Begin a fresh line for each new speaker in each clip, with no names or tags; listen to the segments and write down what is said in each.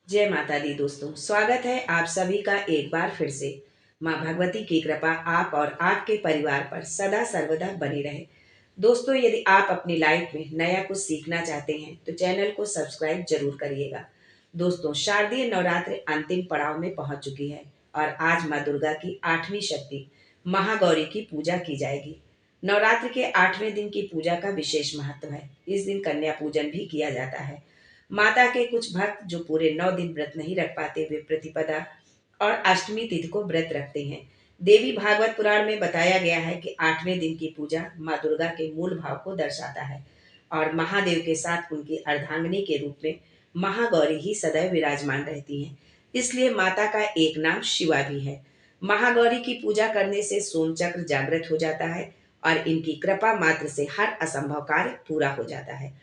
जय माता दी दोस्तों, स्वागत है आप सभी का एक बार फिर से। माँ भगवती की कृपा आप और आपके परिवार पर सदा सर्वदा बनी रहे। दोस्तों, यदि आप अपनी लाइफ में नया कुछ सीखना चाहते हैं तो चैनल को सब्सक्राइब जरूर करिएगा। दोस्तों, शारदीय नवरात्रि अंतिम पड़ाव में पहुंच चुकी है और आज माँ दुर्गा की आठवीं शक्ति महागौरी की पूजा की जाएगी। नवरात्र के आठवें दिन की पूजा का विशेष महत्व है। इस दिन कन्या पूजन भी किया जाता है। माता के कुछ भक्त जो पूरे 9 दिन व्रत नहीं रख पाते, वे प्रतिपदा और अष्टमी तिथि को व्रत रखते हैं। देवी भागवत पुराण में बताया गया है कि आठवें दिन की पूजा माँ दुर्गा के मूल भाव को दर्शाता है और महादेव के साथ उनकी अर्धांगिनी के रूप में महागौरी ही सदैव विराजमान रहती हैं। इसलिए माता का एक नाम शिवा भी है। महागौरी की पूजा करने से सोमचक्र जागृत हो जाता है और इनकी कृपा मात्र से हर असंभव कार्य पूरा हो जाता है।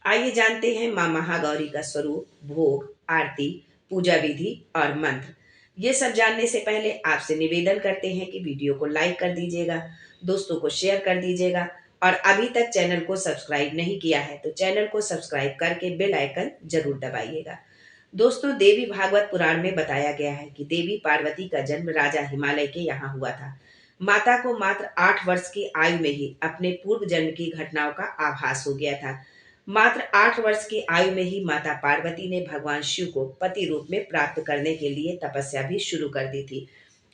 आइए जानते हैं माँ महागौरी का स्वरूप, भोग, आरती, पूजा विधि और मंत्र। ये सब जानने से पहले आपसे निवेदन करते हैं कि वीडियो को लाइक कर दीजिएगा, दोस्तों को शेयर कर दीजिएगा और अभी तक चैनल को सब्सक्राइब नहीं किया है तो चैनल को सब्सक्राइब करके बेल आइकन जरूर दबाइएगा। दोस्तों, देवी भागवत पुराण में बताया गया है कि देवी पार्वती का जन्म राजा हिमालय के यहाँ हुआ था। माता को मात्र 8 वर्ष की आयु में ही अपने पूर्व जन्म की घटनाओं का आभास हो गया था। मात्र 8 वर्ष की आयु में ही माता पार्वती ने भगवान शिव को पति रूप में प्राप्त करने के लिए तपस्या भी शुरू कर दी थी।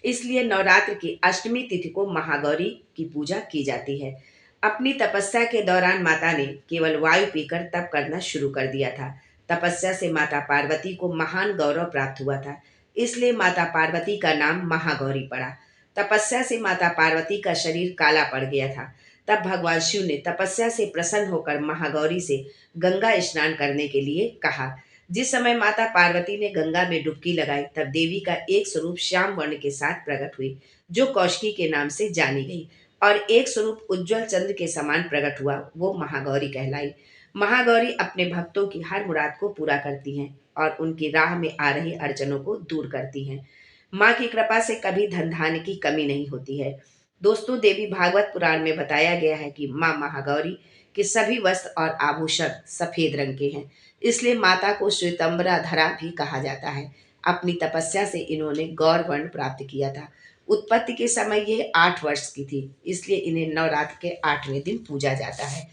इसलिए नवरात्र की अष्टमी तिथि को महागौरी की पूजा की जाती है। अपनी तपस्या के दौरान माता ने केवल वायु पीकर तप करना शुरू कर दिया था। तपस्या से माता पार्वती को महान गौरव प्राप्त हुआ था, इसलिए माता पार्वती का नाम महागौरी पड़ा। तपस्या से माता पार्वती का शरीर काला पड़ गया था। तब भगवान शिव ने तपस्या से प्रसन्न होकर महागौरी से गंगा स्नान करने के लिए कहा। जिस समय माता पार्वती ने गंगा में डुबकी लगाई, तब देवी का एक स्वरूप श्याम वर्ण के साथ प्रकट हुई, जो कौशिकी के नाम से जानी गई, और एक स्वरूप उज्जवल चंद्र के समान प्रकट हुआ, वो महागौरी कहलाई। महागौरी अपने भक्तों की हर मुराद को पूरा करती हैं और उनकी राह में आ रही अड़चनों को दूर करती हैं। माँ की कृपा से कभी धन धान्य की कमी नहीं होती है। दोस्तों, देवी भागवत पुराण में बताया गया है कि माँ महागौरी के सभी वस्त्र और आभूषण सफेद रंग के हैं, इसलिए माता को श्वेतंबरा धरा भी कहा जाता है। अपनी तपस्या से इन्होंने गौर वर्ण प्राप्त किया था। उत्पत्ति के समय ये 8 वर्ष की थी, इसलिए इन्हें नवरात्र के 8वें दिन पूजा जाता है।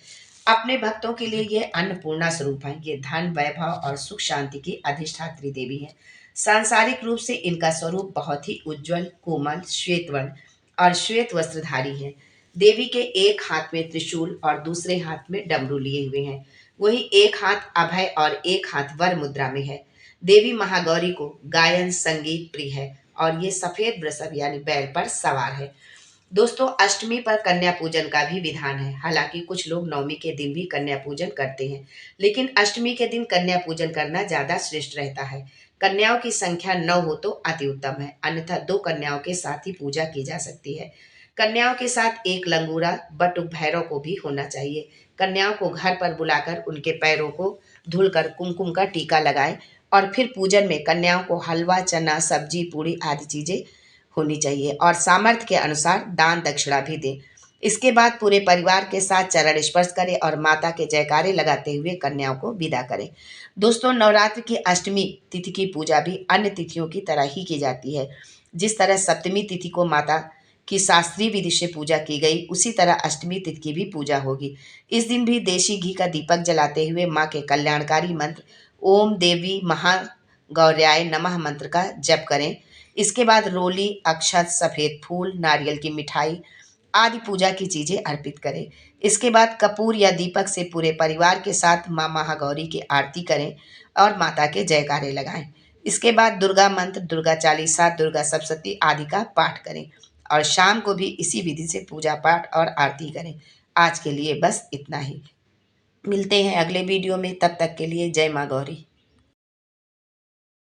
अपने भक्तों के लिए ये अन्नपूर्णा स्वरूप है। ये धन, वैभव और सुख शांति की अधिष्ठात्री देवी है। सांसारिक रूप से इनका स्वरूप बहुत ही उज्जवल, कोमल, श्वेत वर्ण और श्वेत वस्त्रधारी है। देवी के एक हाथ में त्रिशूल और दूसरे हाथ में डमरू लिए हुए हैं। वही एक हाथ अभय और एक हाथ वर मुद्रा में है। देवी महागौरी को गायन संगीत प्रिय है और ये सफेद वृषभ यानी बैल पर सवार है। दोस्तों, अष्टमी पर कन्या पूजन का भी विधान है। हालांकि कुछ लोग नवमी के दिन भी कन्या पूजन करते हैं, लेकिन अष्टमी के दिन कन्या पूजन करना ज्यादा श्रेष्ठ रहता है। कन्याओं की संख्या 9 हो तो अति उत्तम है, अन्यथा 2 कन्याओं के साथ ही पूजा की जा सकती है। कन्याओं के साथ एक लंगूरा बटुक भैरव को भी होना चाहिए। कन्याओं को घर पर बुलाकर उनके पैरों को धुलकर कुमकुम का टीका लगाएं और फिर पूजन में कन्याओं को हलवा, चना, सब्जी, पूरी आदि चीजें होनी चाहिए और सामर्थ्य के अनुसार दान दक्षिणा भी दें। इसके बाद पूरे परिवार के साथ चरण स्पर्श करें और माता के जयकारे लगाते हुए कन्याओं को विदा करें। दोस्तों, नवरात्र की अष्टमी तिथि की पूजा भी अन्य तिथियों की तरह ही की जाती है। जिस तरह सप्तमी तिथि को माता की शास्त्रीय विधि से पूजा की गई, उसी तरह अष्टमी तिथि की भी पूजा होगी। इस दिन भी देशी घी का दीपक जलाते हुए माँ के कल्याणकारी मंत्र ओम देवी महागौर्याय नमः मंत्र का जप करें। इसके बाद रोली, अक्षत, सफेद फूल, नारियल की मिठाई आदि पूजा की चीजें अर्पित करें। इसके बाद कपूर या दीपक से पूरे परिवार के साथ माँ महागौरी की आरती करें और माता के जयकारे लगाएं। इसके बाद दुर्गा मंत्र, दुर्गा चालीसा, दुर्गा सप्तशती आदि का पाठ करें और शाम को भी इसी विधि से पूजा पाठ और आरती करें। आज के लिए बस इतना ही। मिलते हैं अगले वीडियो में, तब तक के लिए जय माँ गौरी।